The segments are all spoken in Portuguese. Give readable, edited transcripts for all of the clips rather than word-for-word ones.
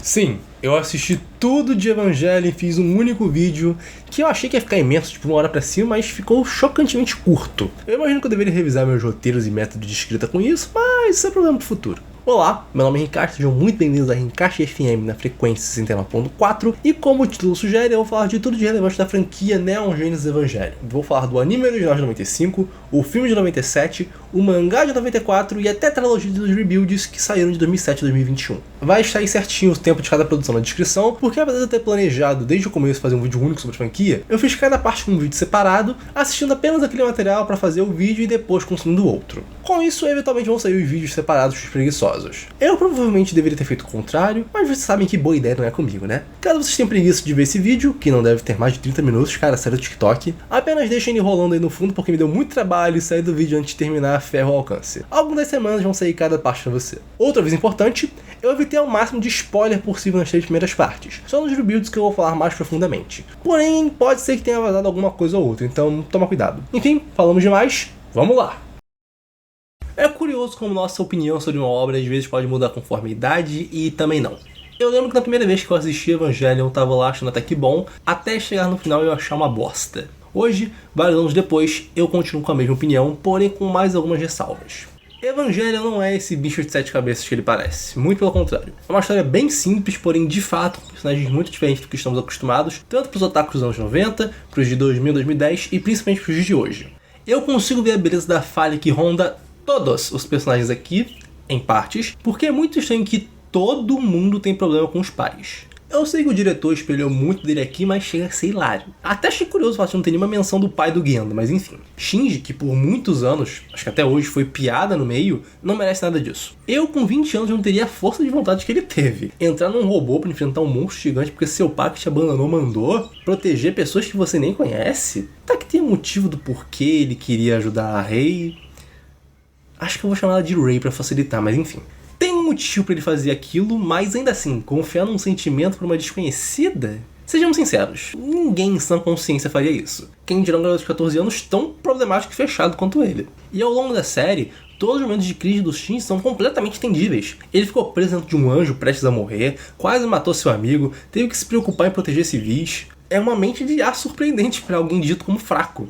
Sim, eu assisti tudo de Evangelion e fiz um único vídeo que eu achei que ia ficar imenso, tipo 1 hora pra cima, mas ficou chocantemente curto. Eu imagino que eu deveria revisar meus roteiros e métodos de escrita com isso, mas isso é problema pro futuro. Olá, meu nome é Rincast, sejam muito bem-vindos a Rincast FM na frequência 69.4 e como o título sugere, eu vou falar de tudo de relevante da franquia Neon Genesis Evangelion. Vou falar do anime original de 95, o filme de 97, o mangá de 94 e até a trilogia dos rebuilds que saíram de 2007 e 2021. Vai estar aí certinho o tempo de cada produção na descrição, porque apesar de eu ter planejado desde o começo fazer um vídeo único sobre a franquia, eu fiz cada parte com um vídeo separado, assistindo apenas aquele material para fazer o vídeo e depois consumindo outro. Com isso, eventualmente vão sair os vídeos separados dos preguiçosos. Eu provavelmente deveria ter feito o contrário, mas vocês sabem que boa ideia não é comigo, né? Caso vocês tenham preguiça de ver esse vídeo, que não deve ter mais de 30 minutos, cara, sério do TikTok, apenas deixem ele rolando aí no fundo porque me deu muito trabalho sair do vídeo antes de terminar a ferro ao alcance. Algumas das semanas vão sair cada parte pra você. Outra vez importante, eu evitei ao máximo de spoiler possível nas 3 primeiras partes, só nos rebuilds que eu vou falar mais profundamente. Porém, pode ser que tenha vazado alguma coisa ou outra, então toma cuidado. Enfim, falamos demais, vamos lá! É curioso como nossa opinião sobre uma obra às vezes pode mudar conforme a idade e também não. Eu lembro que na primeira vez que eu assisti Evangelion eu tava lá achando até que bom, até chegar no final e eu achar uma bosta. Hoje, vários anos depois, eu continuo com a mesma opinião, porém com mais algumas ressalvas. Evangelion não é esse bicho de 7 cabeças que ele parece, muito pelo contrário. É uma história bem simples, porém de fato com personagens muito diferentes do que estamos acostumados, tanto pros otakus dos anos 90, pros de 2000, 2010 e principalmente pros dias de hoje. Eu consigo ver a beleza da falha que ronda todos os personagens aqui, em partes, porque é muito estranho que todo mundo tem problema com os pais. Eu sei que o diretor espelhou muito dele aqui, mas chega a ser hilário. Até achei curioso o fato de não ter nenhuma menção do pai do Gendo, mas enfim. Shinji, que por muitos anos, acho que até hoje foi piada no meio, não merece nada disso. Eu com 20 anos não teria a força de vontade que ele teve. Entrar num robô pra enfrentar um monstro gigante porque seu pai que te abandonou mandou, proteger pessoas que você nem conhece, tá que tem um motivo do porquê ele queria ajudar a Rei. Acho que eu vou chamar ela de Ray pra facilitar, mas enfim. Tem um motivo pra ele fazer aquilo, mas ainda assim, confiar num sentimento por uma desconhecida? Sejamos sinceros, ninguém em sã consciência faria isso. Quem dirá um garoto de 14 anos tão problemático e fechado quanto ele. E ao longo da série, todos os momentos de crise do Shin são completamente entendíveis. Ele ficou preso dentro de um anjo prestes a morrer, quase matou seu amigo, teve que se preocupar em proteger civis. É uma mente de ar surpreendente pra alguém dito como fraco.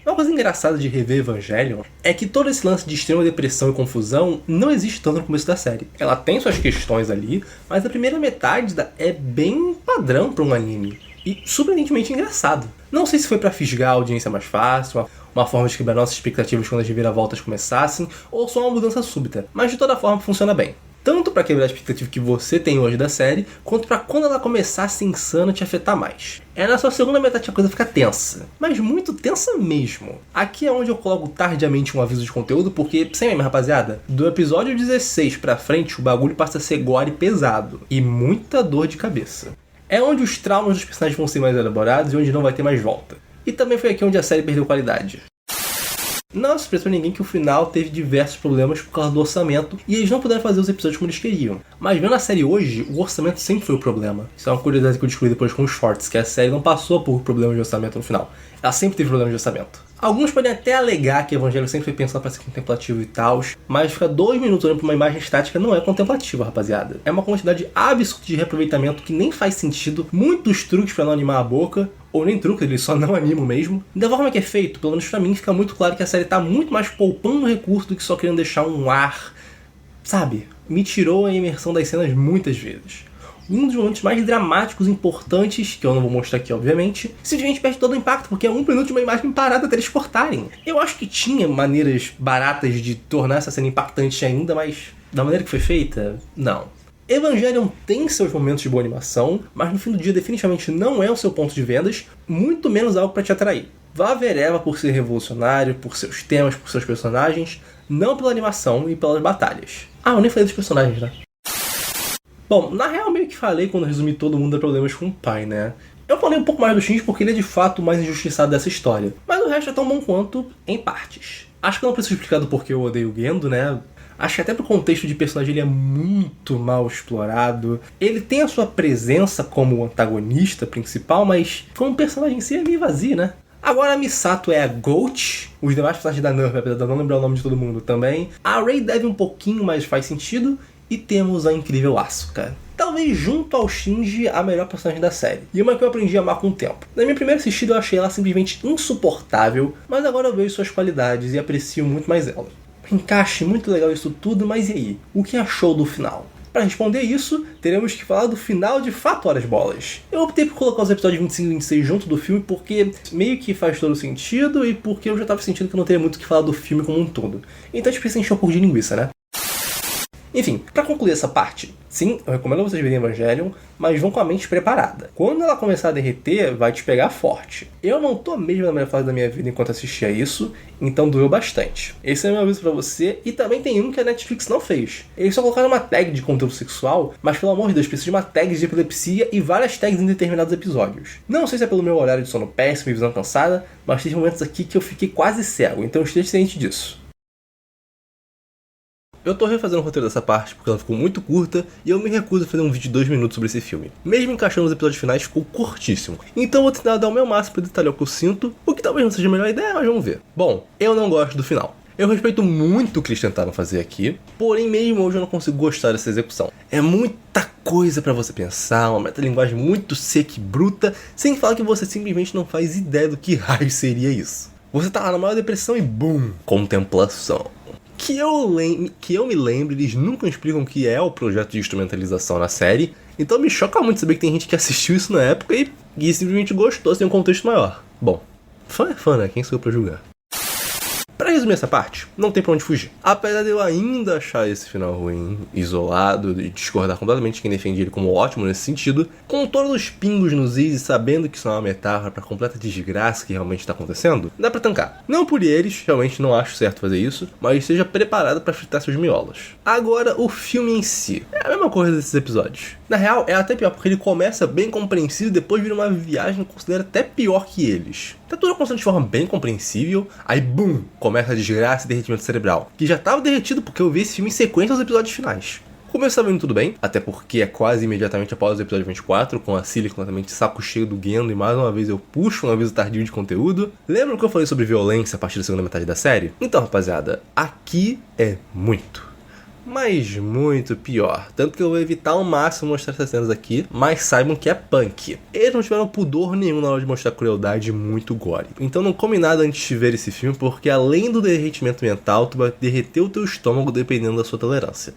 Uma coisa engraçada de rever Evangelion é que todo esse lance de extrema depressão e confusão não existe tanto no começo da série. Ela tem suas questões ali, mas a primeira metade é bem padrão para um anime. E surpreendentemente engraçado. Não sei se foi para fisgar a audiência mais fácil, uma forma de quebrar nossas expectativas quando as reviravoltas começassem, ou só uma mudança súbita, mas de toda forma funciona bem. Tanto para quebrar a expectativa que você tem hoje da série, quanto para quando ela começar a ser insana te afetar mais. É na sua segunda metade que a coisa fica tensa, mas muito tensa mesmo. Aqui é onde eu coloco tardiamente um aviso de conteúdo, porque, sem meme rapaziada, do episódio 16 pra frente o bagulho passa a ser gore pesado, e muita dor de cabeça. É onde os traumas dos personagens vão ser mais elaborados e onde não vai ter mais volta. E também foi aqui onde a série perdeu qualidade. Não é surpresa pra ninguém que o final teve diversos problemas por causa do orçamento e eles não puderam fazer os episódios como eles queriam. Mas vendo a série hoje, o orçamento sempre foi o problema. Isso é uma curiosidade que eu descobri depois com os shorts, que a série não passou por problemas de orçamento no final. Ela sempre teve problemas de orçamento. Alguns podem até alegar que o Evangelho sempre foi pensado para ser contemplativo e tal, mas ficar 2 minutos olhando pra uma imagem estática não é contemplativo, rapaziada. É uma quantidade absurda de reaproveitamento que nem faz sentido, muitos truques para não animar a boca, ou nem truques, eles só não animam mesmo. Da forma que é feito, pelo menos pra mim, fica muito claro que a série tá muito mais poupando recurso do que só querendo deixar um ar, sabe? Me tirou a imersão das cenas muitas vezes. Um dos momentos mais dramáticos e importantes, que eu não vou mostrar aqui obviamente, simplesmente perde todo o impacto, porque é 1 minuto de uma imagem parada até eles cortarem. Eu acho que tinha maneiras baratas de tornar essa cena impactante ainda, mas da maneira que foi feita, não. Evangelion tem seus momentos de boa animação, mas no fim do dia definitivamente não é o seu ponto de vendas, muito menos algo para te atrair. Vá ver Eva por ser revolucionário, por seus temas, por seus personagens, não pela animação e pelas batalhas. Ah, eu nem falei dos personagens, né? Bom, na real meio que falei quando resumi todo mundo a problemas com o pai, né? Eu falei um pouco mais do Shinji porque ele é de fato o mais injustiçado dessa história, mas o resto é tão bom quanto em partes. Acho que eu não preciso explicar do porquê eu odeio o Gendo, né? Acho que até pro contexto de personagem ele é muito mal explorado. Ele tem a sua presença como antagonista principal, mas como personagem em si é meio vazio, né? Agora a Misato é a Goat, os demais personagens da Nerve, apesar de eu não lembrar o nome de todo mundo também. A Rei deve um pouquinho, mas faz sentido. E temos a incrível Asuka. talvez junto ao Shinji a melhor personagem da série, e uma que eu aprendi a amar com o tempo. Na minha primeira assistida eu achei ela simplesmente insuportável, mas agora eu vejo suas qualidades e aprecio muito mais ela. Encaixe, muito legal isso tudo, mas e aí? O que achou do final? Para responder isso, teremos que falar do final de Fato Horas Bolas. Eu optei por colocar os episódios 25 e 26 junto do filme porque meio que faz todo sentido e porque eu já tava sentindo que eu não teria muito o que falar do filme como um todo. Então a gente precisa encher um pouco de linguiça, né? Enfim, pra concluir essa parte, sim, eu recomendo vocês verem Evangelion, mas vão com a mente preparada. Quando ela começar a derreter, vai te pegar forte. Eu não tô mesmo na melhor fase da minha vida enquanto assistia isso, então doeu bastante. Esse é o meu aviso pra você, e também tem um que a Netflix não fez. Eles só colocaram uma tag de conteúdo sexual, mas pelo amor de Deus, precisa de uma tag de epilepsia e várias tags em determinados episódios. Não sei se é pelo meu horário de sono péssimo e visão cansada, mas tem momentos aqui que eu fiquei quase cego, então esteja ciente disso. Eu tô refazendo o roteiro dessa parte porque ela ficou muito curta e eu me recuso a fazer um vídeo de 2 minutos sobre esse filme. Mesmo encaixando os episódios finais, ficou curtíssimo. Então eu vou tentar dar o meu máximo pra detalhar o que eu sinto, o que talvez não seja a melhor ideia, mas vamos ver. Bom, eu não gosto do final. Eu respeito muito o que eles tentaram fazer aqui, porém mesmo hoje eu não consigo gostar dessa execução. É muita coisa pra você pensar, uma metalinguagem muito seca e bruta, sem falar que você simplesmente não faz ideia do que raio seria isso. Você tá lá na maior depressão e BUM! Contemplação. Que eu me lembre, eles nunca explicam o que é o projeto de instrumentalização na série, então me choca muito saber que tem gente que assistiu isso na época e simplesmente gostou sem um contexto maior. Bom, fã é fã, né? Quem sou eu pra julgar? Pra resumir essa parte, não tem pra onde fugir. Apesar de eu ainda achar esse final ruim, isolado, e discordar completamente de quem defende ele como ótimo nesse sentido, com todos os pingos nos is e sabendo que isso é uma metáfora pra completa desgraça que realmente tá acontecendo, dá pra tancar. Não por eles, realmente não acho certo fazer isso, mas esteja preparado pra fritar seus miolos. Agora, o filme em si. É a mesma coisa desses episódios. Na real, é até pior, porque ele começa bem compreensível e depois vira uma viagem que eu considero até pior que eles. Tá tudo acontecendo de forma bem compreensível, aí BUM! Começa a desgraça e derretimento cerebral, que já tava derretido porque eu vi esse filme em sequência aos episódios finais. Começou indo tudo bem, até porque é quase imediatamente após o episódio 24, com a Cilly completamente saco cheio do Gendo, e mais uma vez eu puxo um aviso tardio de conteúdo. Lembra que eu falei sobre violência a partir da segunda metade da série? Então, rapaziada, aqui é muito. Mas muito pior, tanto que eu vou evitar ao máximo mostrar essas cenas aqui, mas saibam que é punk. Eles não tiveram pudor nenhum na hora de mostrar crueldade muito gore. Então não come nada antes de ver esse filme, porque além do derretimento mental, tu vai derreter o teu estômago dependendo da sua tolerância.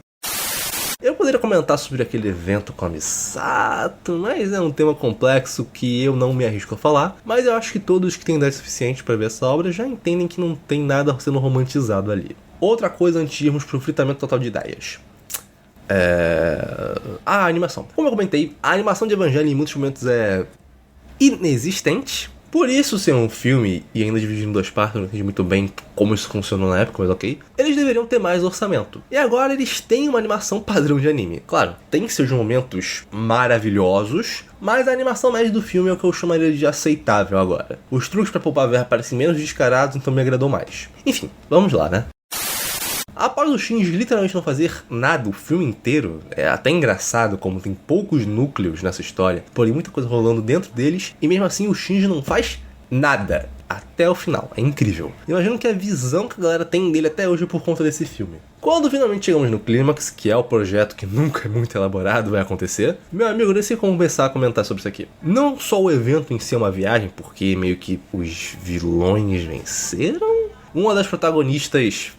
Eu poderia comentar sobre aquele evento com a Misato, mas é um tema complexo que eu não me arrisco a falar, mas eu acho que todos que têm idade suficiente para ver essa obra já entendem que não tem nada sendo romantizado ali. Outra coisa antes de irmos pro fritamento total de ideias. A animação. Como eu comentei, a animação de Evangelho em muitos momentos é inexistente. Por isso ser um filme, e ainda dividido em 2 partes, eu não entendi muito bem como isso funcionou na época, mas ok. Eles deveriam ter mais orçamento. E agora eles têm uma animação padrão de anime. Claro, tem seus momentos maravilhosos, mas a animação média do filme é o que eu chamaria de aceitável agora. Os truques pra poupar verba parecem menos descarados, então me agradou mais. Enfim, vamos lá, né? Após o Shinji literalmente não fazer nada o filme inteiro, é até engraçado como tem poucos núcleos nessa história, porém muita coisa rolando dentro deles, e mesmo assim o Shinji não faz nada até o final. É incrível. Imagino que a visão que a galera tem dele até hoje é por conta desse filme. Quando finalmente chegamos no clímax, que é o projeto que nunca é muito elaborado, vai acontecer, meu amigo, eu decidi começar a comentar sobre isso aqui. Não só o evento em si é uma viagem, porque meio que os vilões venceram. Uma das protagonistas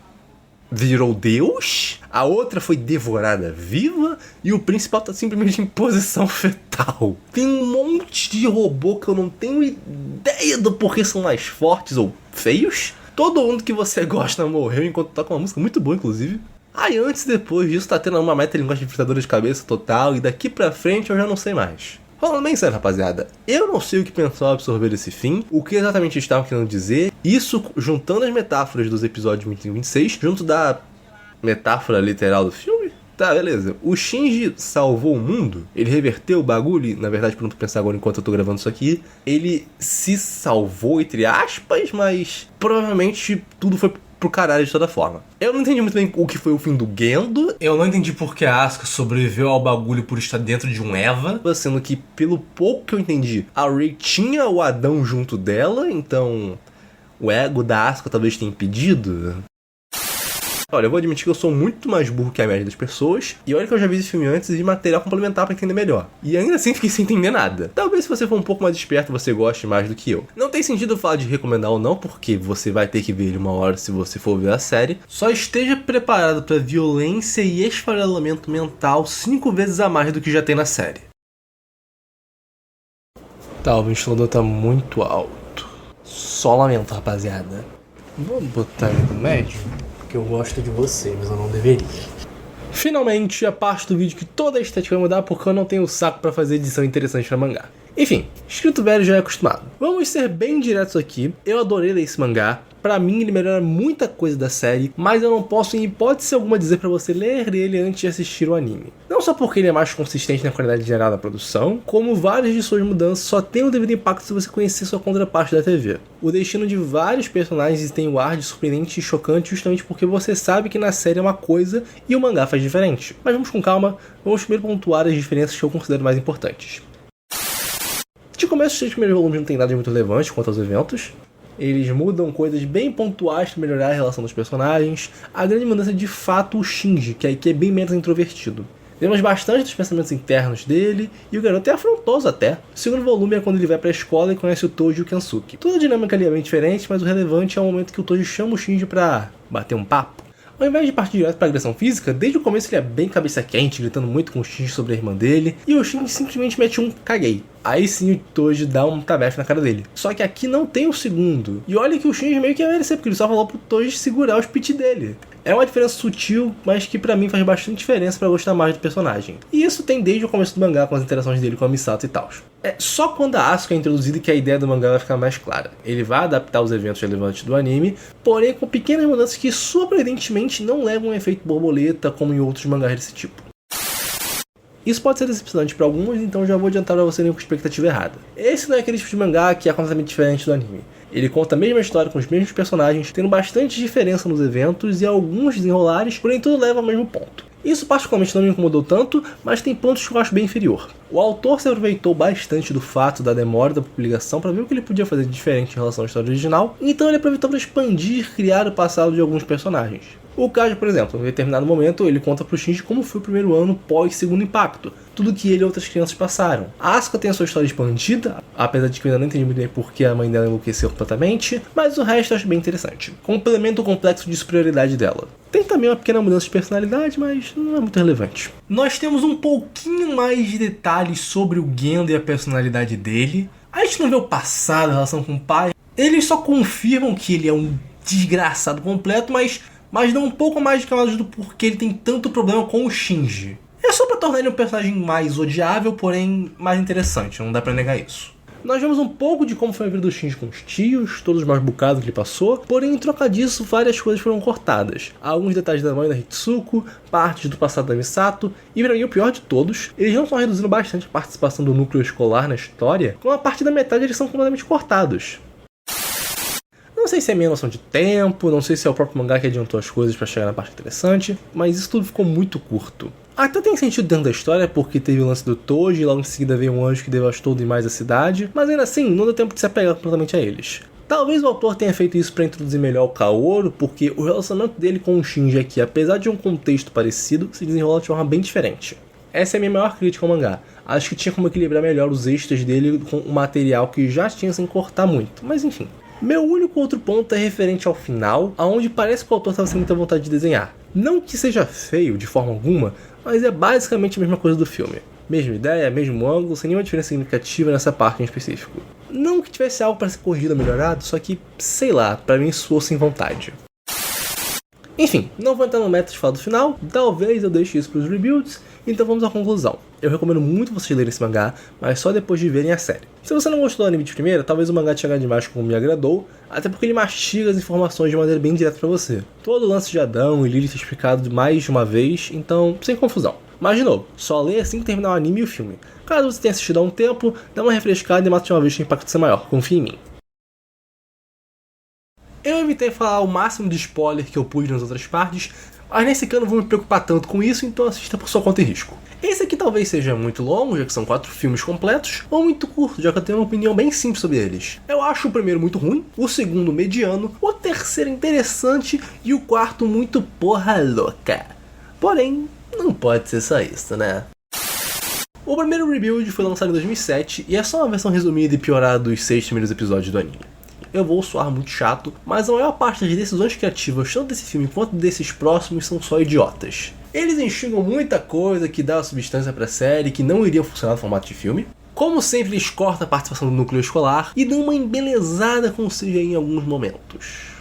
virou Deus, a outra foi devorada viva e o principal tá simplesmente em posição fetal. Tem um monte de robô que eu não tenho ideia do porquê são mais fortes ou feios. Todo mundo que você gosta morreu enquanto toca uma música muito boa, inclusive. Aí antes e depois disso tá tendo uma metalinguagem de fritadora de cabeça total, e daqui pra frente eu já não sei mais. Falando bem sério, rapaziada, eu não sei o que pensou ao absorver esse fim, o que exatamente estavam querendo dizer, isso juntando as metáforas dos episódios 25 e 26, junto da metáfora literal do filme. Tá, beleza. O Shinji salvou o mundo, ele reverteu o bagulho, na verdade, pra não pensar agora enquanto eu tô gravando isso aqui, ele se salvou, entre aspas, mas provavelmente tudo foi pro caralho de toda forma. Eu não entendi muito bem o que foi o fim do Gendo. Eu não entendi por que a Asuka sobreviveu ao bagulho por estar dentro de um Eva. Sendo que, pelo pouco que eu entendi, a Rei tinha o Adão junto dela, então o ego da Asuka talvez tenha impedido. Olha, eu vou admitir que eu sou muito mais burro que a média das pessoas, e olha que eu já vi esse filme antes e vi material complementar pra entender melhor. E ainda assim fiquei sem entender nada. Talvez se você for um pouco mais esperto, você goste mais do que eu. Não tem sentido eu falar de recomendar ou não, porque você vai ter que ver ele uma hora se você for ver a série. Só esteja preparado pra violência e esfarelamento mental 5 vezes a mais do que já tem na série. Tá, o ventilador tá muito alto. Só lamento, rapaziada. Vamos botar ele no médio? Porque eu gosto de você, mas eu não deveria. Finalmente, a parte do vídeo que toda a estética vai mudar porque eu não tenho saco pra fazer edição interessante pra mangá. Enfim, escrito velho já é acostumado. Vamos ser bem diretos aqui. Eu adorei ler esse mangá. Pra mim ele melhora muita coisa da série, mas eu não posso em hipótese alguma dizer pra você ler ele antes de assistir o anime. Não só porque ele é mais consistente na qualidade geral da produção, como várias de suas mudanças só tem o devido impacto se você conhecer sua contraparte da TV. O destino de vários personagens tem o ar de surpreendente e chocante justamente porque você sabe que na série é uma coisa e o mangá faz diferente. Mas vamos com calma, vamos primeiro pontuar as diferenças que eu considero mais importantes. De começo, os 3 primeiros volumes não tem nada de muito relevante quanto aos eventos. Eles mudam coisas bem pontuais para melhorar a relação dos personagens. A grande mudança é de fato o Shinji, que aqui é bem menos introvertido. Vemos bastante dos pensamentos internos dele, e o garoto é afrontoso até. O segundo volume é quando ele vai para a escola e conhece o Toji e o Kensuke. Toda a dinâmica ali é bem diferente, mas o relevante é o momento que o Toji chama o Shinji para bater um papo. Ao invés de partir direto para agressão física, desde o começo ele é bem cabeça quente, gritando muito com o Shinji sobre a irmã dele, e o Shinji simplesmente mete um caguei. Aí sim o Toji dá um tabefe na cara dele. Só que aqui não tem o segundo. E olha que o Shinji meio que ia merecer, porque ele só falou pro Toji segurar os pit dele. É uma diferença sutil, mas que pra mim faz bastante diferença pra gostar mais do personagem. E isso tem desde o começo do mangá, com as interações dele com a Misato e tal. É só quando a Asuka é introduzida que a ideia do mangá vai ficar mais clara. Ele vai adaptar os eventos relevantes do anime, porém com pequenas mudanças que surpreendentemente não levam um efeito borboleta como em outros mangás desse tipo. Isso pode ser decepcionante para alguns, então já vou adiantar pra você nem com expectativa errada. Esse não é aquele tipo de mangá que é completamente diferente do anime. Ele conta a mesma história com os mesmos personagens, tendo bastante diferença nos eventos e alguns desenrolares, porém tudo leva ao mesmo ponto. Isso particularmente não me incomodou tanto, mas tem pontos que eu acho bem inferior. O autor se aproveitou bastante do fato da demora da publicação para ver o que ele podia fazer de diferente em relação à história original, então ele aproveitou para expandir e criar o passado de alguns personagens. O Kaji, por exemplo, em determinado momento ele conta pro Shinji como foi o primeiro ano pós Segundo Impacto, tudo que ele e outras crianças passaram. A Asuka tem a sua história expandida, apesar de que eu ainda não entendi muito bem porque a mãe dela enlouqueceu completamente, mas o resto eu acho bem interessante. Complementa o complexo de superioridade dela. Tem também uma pequena mudança de personalidade, mas não é muito relevante. Nós temos um pouquinho mais de detalhes sobre o Gendo e a personalidade dele. A gente não vê o passado, a relação com o pai. Eles só confirmam que ele é um desgraçado completo, mas dão um pouco mais de camadas do porquê ele tem tanto problema com o Shinji. É só pra tornar ele um personagem mais odiável, porém mais interessante, não dá pra negar isso. Nós vemos um pouco de como foi a vida do Shinji com os tios, todos os maus bocados que ele passou, porém em troca disso várias coisas foram cortadas. Alguns detalhes da mãe da Hitsuko, partes do passado da Misato, e pra mim o pior de todos, eles não estão reduzindo bastante a participação do núcleo escolar na história, com a parte da metade eles são completamente cortados. Não sei se é minha noção de tempo, não sei se é o próprio mangá que adiantou as coisas pra chegar na parte interessante, mas isso tudo ficou muito curto. Até tem sentido dentro da história, porque teve o lance do Toji, e logo em seguida veio um anjo que devastou demais a cidade, mas ainda assim, não deu tempo de se apegar completamente a eles. Talvez o autor tenha feito isso para introduzir melhor o Kaoru, porque o relacionamento dele com o Shinji aqui, apesar de um contexto parecido, se desenrola de forma bem diferente. Essa é a minha maior crítica ao mangá. Acho que tinha como equilibrar melhor os extras dele com o material que já tinha sem cortar muito, mas enfim. Meu único outro ponto é referente ao final, aonde parece que o autor estava sem muita vontade de desenhar. Não que seja feio de forma alguma, mas é basicamente a mesma coisa do filme. Mesma ideia, mesmo ângulo, sem nenhuma diferença significativa nessa parte em específico. Não que tivesse algo para ser corrigido ou melhorado, só que, sei lá, pra mim soou sem vontade. Enfim, não vou entrar no método de falar do final, talvez eu deixe isso para os rebuilds, então vamos à conclusão. Eu recomendo muito vocês lerem esse mangá, mas só depois de verem a série. Se você não gostou do anime de primeira, talvez o mangá te chegue demais como me agradou, até porque ele mastiga as informações de maneira bem direta para você. Todo o lance de Adão e Lilith é explicado mais de uma vez, então sem confusão. Mas de novo, só leia assim que terminar o anime e o filme. Caso você tenha assistido há um tempo, dá uma refrescada e mata de uma vez que o impacto ser maior, confia em mim. Eu evitei falar o máximo de spoiler que eu pude nas outras partes, Mas nesse aqui eu não vou me preocupar tanto com isso, então assista por sua conta e risco. Esse aqui talvez seja muito longo, já que são 4 filmes completos, ou muito curto, já que eu tenho uma opinião bem simples sobre eles. Eu acho o primeiro muito ruim, o segundo mediano, o terceiro interessante e o quarto muito porra louca. Porém, não pode ser só isso, né? O primeiro Rebuild foi lançado em 2007 e é só uma versão resumida e piorada dos 6 primeiros episódios do anime. Eu vou soar muito chato, mas a maior parte das decisões criativas, tanto desse filme quanto desses próximos, são só idiotas. Eles enxugam muita coisa que dá substância pra série que não iriam funcionar no formato de filme. Como sempre, eles cortam a participação do núcleo escolar e dão uma embelezada com o CGI em alguns momentos.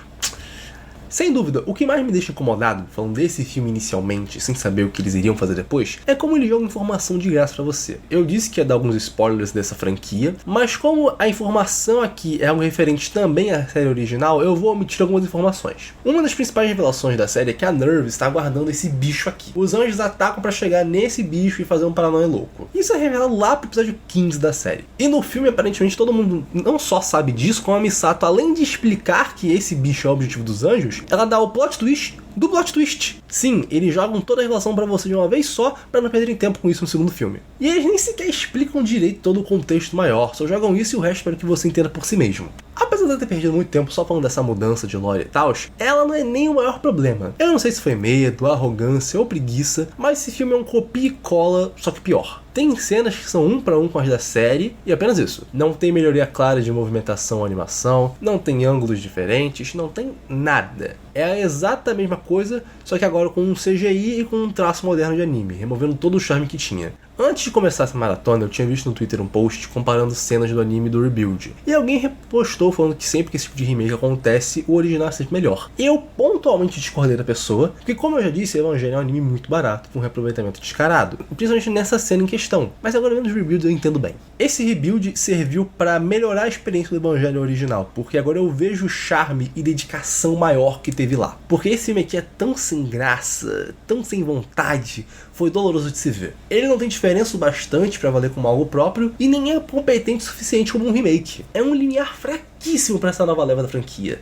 Sem dúvida, o que mais me deixa incomodado, falando desse filme inicialmente, sem saber o que eles iriam fazer depois, é como eles jogam informação de graça pra você. Eu disse que ia dar alguns spoilers dessa franquia, mas como a informação aqui é algo referente também à série original, eu vou omitir algumas informações. Uma das principais revelações da série é que a Nerve está guardando esse bicho aqui. Os anjos atacam pra chegar nesse bicho e fazer um paranoia louco. Isso é revelado lá pro episódio 15 da série. E no filme, aparentemente, todo mundo não só sabe disso, como a Misato, além de explicar que esse bicho é o objetivo dos anjos, ela dá o plot twist do plot twist. Sim, eles jogam toda a revelação pra você de uma vez só, pra não perderem tempo com isso no segundo filme. E eles nem sequer explicam direito todo o contexto maior, só jogam isso e o resto para que você entenda por si mesmo. Apesar de eu ter perdido muito tempo só falando dessa mudança de lore e tal, ela não é nem o maior problema. Eu não sei se foi medo, arrogância ou preguiça, mas esse filme é um copia e cola, só que pior. Tem cenas que são 1 para 1 com as da série, e apenas isso. Não tem melhoria clara de movimentação ou animação, não tem ângulos diferentes, não tem nada. É a exata mesma coisa, só que agora com um CGI e com um traço moderno de anime, removendo todo o charme que tinha. Antes de começar essa maratona, eu tinha visto no Twitter um post comparando cenas do anime do Rebuild. E alguém repostou falando que sempre que esse tipo de remake acontece, o original é sempre melhor. Eu pontualmente discordei da pessoa, porque como eu já disse, Evangelho é um anime muito barato, com reaproveitamento descarado, principalmente nessa cena em questão. Mas agora vendo os Rebuilds eu entendo bem. Esse Rebuild serviu para melhorar a experiência do Evangelho original, porque agora eu vejo o charme e dedicação maior que teve lá. Porque esse filme aqui é tão sem graça, tão sem vontade, foi doloroso de se ver. Ele não tem diferença o bastante para valer como algo próprio e nem é competente o suficiente como um remake. É um linear fraquíssimo para essa nova leva da franquia.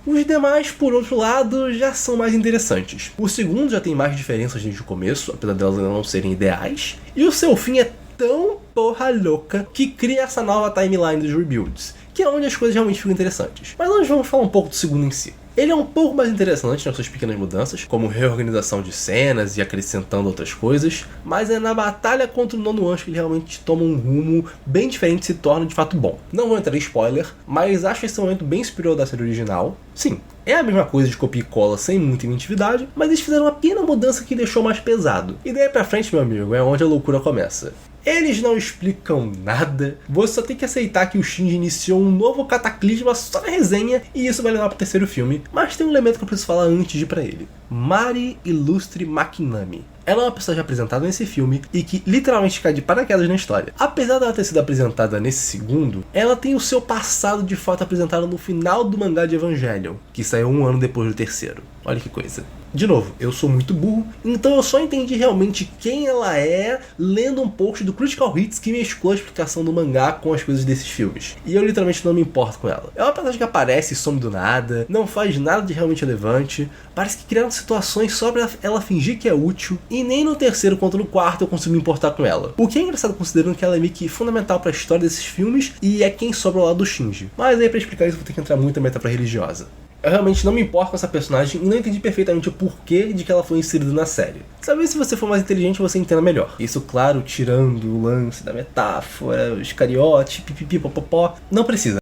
Os demais, por outro lado, já são mais interessantes. O segundo já tem mais diferenças desde o começo, apesar delas ainda não serem ideais, e o seu fim é tão porra louca que cria essa nova timeline dos Rebuilds, que é onde as coisas realmente ficam interessantes. Mas nós vamos falar um pouco do segundo em si. Ele é um pouco mais interessante nas suas pequenas mudanças, como reorganização de cenas e acrescentando outras coisas, mas é na batalha contra o nono anjo que ele realmente toma um rumo bem diferente e se torna de fato bom. Não vou entrar em spoiler, mas acho esse momento bem superior da série original. Sim, é a mesma coisa de copia e cola sem muita inventividade, mas eles fizeram uma pequena mudança que deixou mais pesado. E daí pra frente, meu amigo, é onde a loucura começa. Eles não explicam nada, você só tem que aceitar que o Shinji iniciou um novo cataclisma só na resenha e isso vai levar pro terceiro filme, mas tem um elemento que eu preciso falar antes de ir pra ele. Mari Ilustre Makinami. Ela é uma personagem apresentada nesse filme e que literalmente cai de paraquedas na história. Apesar dela ter sido apresentada nesse segundo, ela tem o seu passado de fato apresentado no final do mangá de Evangelion, que saiu 1 ano depois do terceiro. Olha que coisa. De novo, eu sou muito burro, então eu só entendi realmente quem ela é lendo um post do Critical Hits que mesclou a explicação do mangá com as coisas desses filmes. E eu literalmente não me importo com ela. É uma personagem que aparece e some do nada, não faz nada de realmente relevante, parece que criaram situações só pra ela fingir que é útil, e nem no terceiro quanto no quarto eu consigo me importar com ela. O que é engraçado considerando que ela é meio que fundamental pra história desses filmes e é quem sobra ao lado do Shinji. Mas aí pra explicar isso eu vou ter que entrar muito na metáfora religiosa. Eu realmente não me importo com essa personagem e não entendi perfeitamente o porquê de que ela foi inserida na série. Talvez se você for mais inteligente você entenda melhor. Isso, claro, tirando o lance da metáfora, os cariotes, pipipi, popopó, não precisa.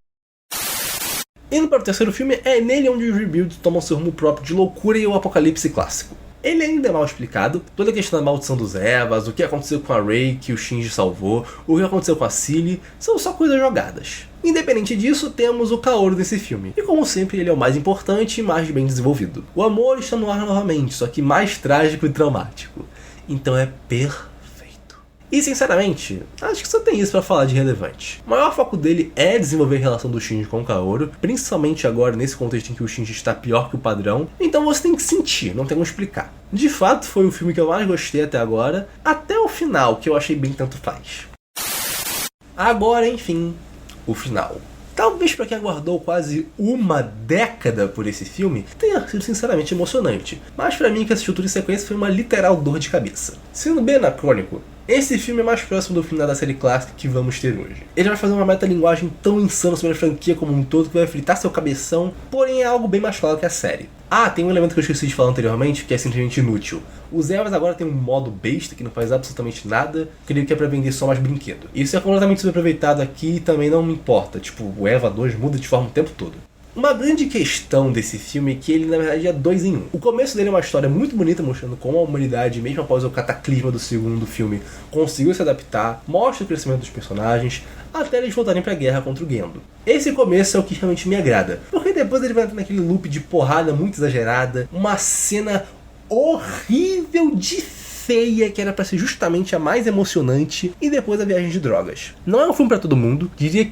Indo para o terceiro filme, é nele onde os Rebuilds tomam seu rumo próprio de loucura e o apocalipse clássico. Ele ainda é mal explicado, toda a questão da maldição dos Evas, o que aconteceu com a Rei que o Shinji salvou, o que aconteceu com a Cilly, são só coisas jogadas. Independente disso, temos o Kaoru desse filme, e como sempre ele é o mais importante e mais bem desenvolvido. O amor está no ar novamente, só que mais trágico e traumático. Então é perfeito. E sinceramente, acho que só tem isso pra falar de relevante. O maior foco dele é desenvolver a relação do Shinji com o Kaoru, principalmente agora nesse contexto em que o Shinji está pior que o padrão, então você tem que sentir, não tem como explicar. De fato, foi o filme que eu mais gostei até agora, até o final, que eu achei bem tanto faz. Agora, enfim, o final. Talvez pra quem aguardou quase uma década por esse filme, tenha sido sinceramente emocionante. Mas pra mim que assistiu tudo em sequência foi uma literal dor de cabeça. Sendo bem anacrônico, esse filme é mais próximo do final da série clássica que vamos ter hoje. Ele vai fazer uma metalinguagem tão insana sobre a franquia como um todo que vai fritar seu cabeção, porém é algo bem mais claro que a série. Ah, tem um elemento que eu esqueci de falar anteriormente, que é simplesmente inútil. Os Evas agora tem um modo besta que não faz absolutamente nada, creio que é pra vender só mais brinquedo. Isso é completamente subaproveitado aqui e também não me importa, tipo, o Eva 2 muda de forma o tempo todo. Uma grande questão desse filme é que ele na verdade é 2 em 1. O começo dele é uma história muito bonita, mostrando como a humanidade, mesmo após o cataclisma do segundo filme, conseguiu se adaptar, mostra o crescimento dos personagens, até eles voltarem pra guerra contra o Gendo. Esse começo é o que realmente me agrada, porque depois ele vai entrar naquele loop de porrada muito exagerada, uma cena horrível de feia, que era pra ser justamente a mais emocionante, e depois a viagem de drogas. Não é um filme pra todo mundo, diria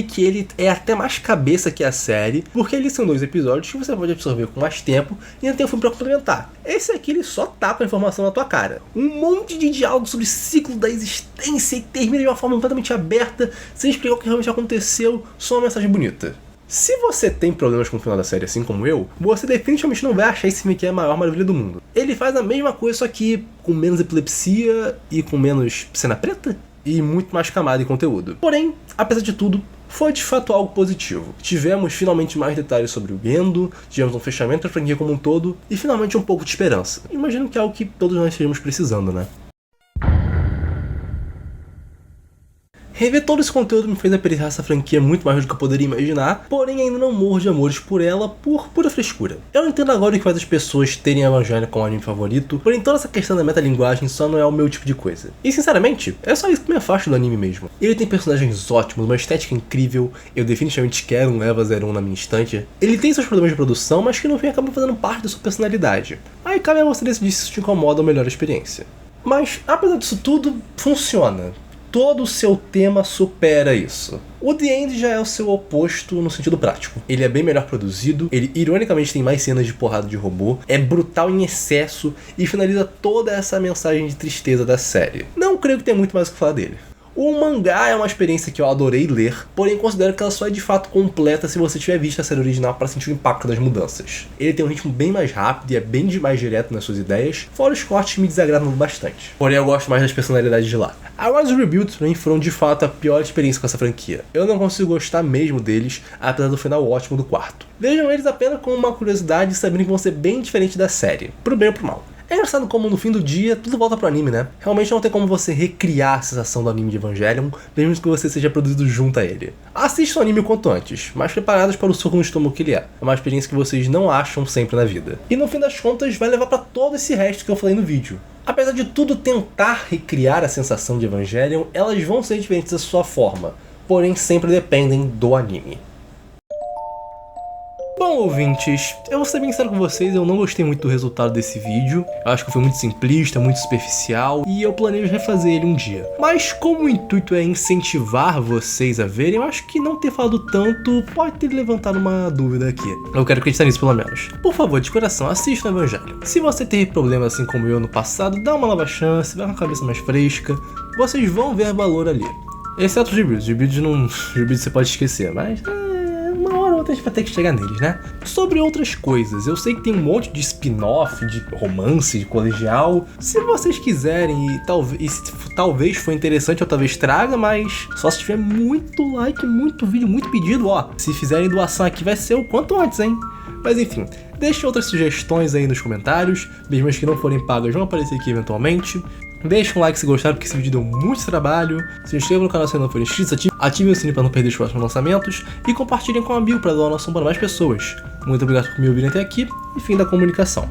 que ele é até mais cabeça que a série, porque eles são 2 episódios que você pode absorver com mais tempo e ainda tem um filme pra complementar. Esse aqui ele só tapa a informação na tua cara. Um monte de diálogo sobre o ciclo da existência e termina de uma forma completamente aberta, sem explicar o que realmente aconteceu, só uma mensagem bonita. Se você tem problemas com o final da série, assim como eu, você definitivamente não vai achar esse filme aqui a maior maravilha do mundo. Ele faz a mesma coisa, só que com menos epilepsia e com menos cena preta e muito mais camada e conteúdo. Porém, apesar de tudo, foi de fato algo positivo. Tivemos finalmente mais detalhes sobre o Gendo, tivemos um fechamento da franquia como um todo e finalmente um pouco de esperança. Imagino que é algo que todos nós esteja precisando, né? Rever todo esse conteúdo me fez apreciar essa franquia muito mais do que eu poderia imaginar, porém ainda não morro de amores por ela por pura frescura. Eu entendo agora o que faz as pessoas terem Evangelho como anime favorito, porém toda essa questão da metalinguagem só não é o meu tipo de coisa. E sinceramente, é só isso que me afasta do anime mesmo. Ele tem personagens ótimos, uma estética incrível, eu definitivamente quero um Eva 01 na minha estante. Ele tem seus problemas de produção, mas que no fim acabam fazendo parte da sua personalidade. Aí cabe a você decidir se isso te incomoda ou melhora a experiência. Mas, apesar disso tudo, funciona. Todo o seu tema supera isso. O The End já é o seu oposto no sentido prático. Ele é bem melhor produzido, ele ironicamente tem mais cenas de porrada de robô, é brutal em excesso e finaliza toda essa mensagem de tristeza da série. Não creio que tenha muito mais o que falar dele. O mangá é uma experiência que eu adorei ler, porém considero que ela só é de fato completa se você tiver visto a série original para sentir o impacto das mudanças. Ele tem um ritmo bem mais rápido e é bem mais direto nas suas ideias, fora os cortes que me desagradam bastante. Porém eu gosto mais das personalidades de lá. Agora os Rebuilds pra mim foram de fato a pior experiência com essa franquia. Eu não consigo gostar mesmo deles, apesar do final ótimo do quarto. Vejam eles apenas como uma curiosidade, sabendo que vão ser bem diferentes da série, pro bem ou pro mal. É engraçado como no fim do dia tudo volta pro anime, né? Realmente não tem como você recriar a sensação do anime de Evangelion, mesmo que você seja produzido junto a ele. Assistam o anime o quanto antes, mas preparados para o soco no estômago que ele é. É uma experiência que vocês não acham sempre na vida. E no fim das contas vai levar pra todo esse resto que eu falei no vídeo. Apesar de tudo tentar recriar a sensação de Evangelion, elas vão ser diferentes da sua forma, porém sempre dependem do anime. Bom, ouvintes, eu vou ser bem sincero com vocês, eu não gostei muito do resultado desse vídeo. Eu acho que foi muito simplista, muito superficial, e eu planejo refazer ele um dia. Mas como o intuito é incentivar vocês a verem, eu acho que não ter falado tanto pode ter levantado uma dúvida aqui. Eu quero acreditar nisso pelo menos. Por favor, de coração, assista o Evangelho. Se você teve problemas assim como eu no passado, dá uma nova chance, vai com a cabeça mais fresca, vocês vão ver valor ali. Exceto os reviews. Os reviews você pode esquecer, mas a gente vai ter que chegar neles, né? Sobre outras coisas, eu sei que tem um monte de spin-off, de romance, de colegial. Se vocês quiserem e talvez for interessante, eu talvez traga, mas só se tiver muito like, muito vídeo, muito pedido, ó. Se fizerem doação aqui vai ser o quanto antes, hein? Mas enfim, deixem outras sugestões aí nos comentários, mesmo as que não forem pagas vão aparecer aqui eventualmente. Deixa um like se gostaram, porque esse vídeo deu muito trabalho. Se inscreva no canal se não for inscrito, ative o sininho para não perder os próximos lançamentos e compartilhem com a amigo para doar noção para mais pessoas. Muito obrigado por me ouvirem até aqui e fim da comunicação.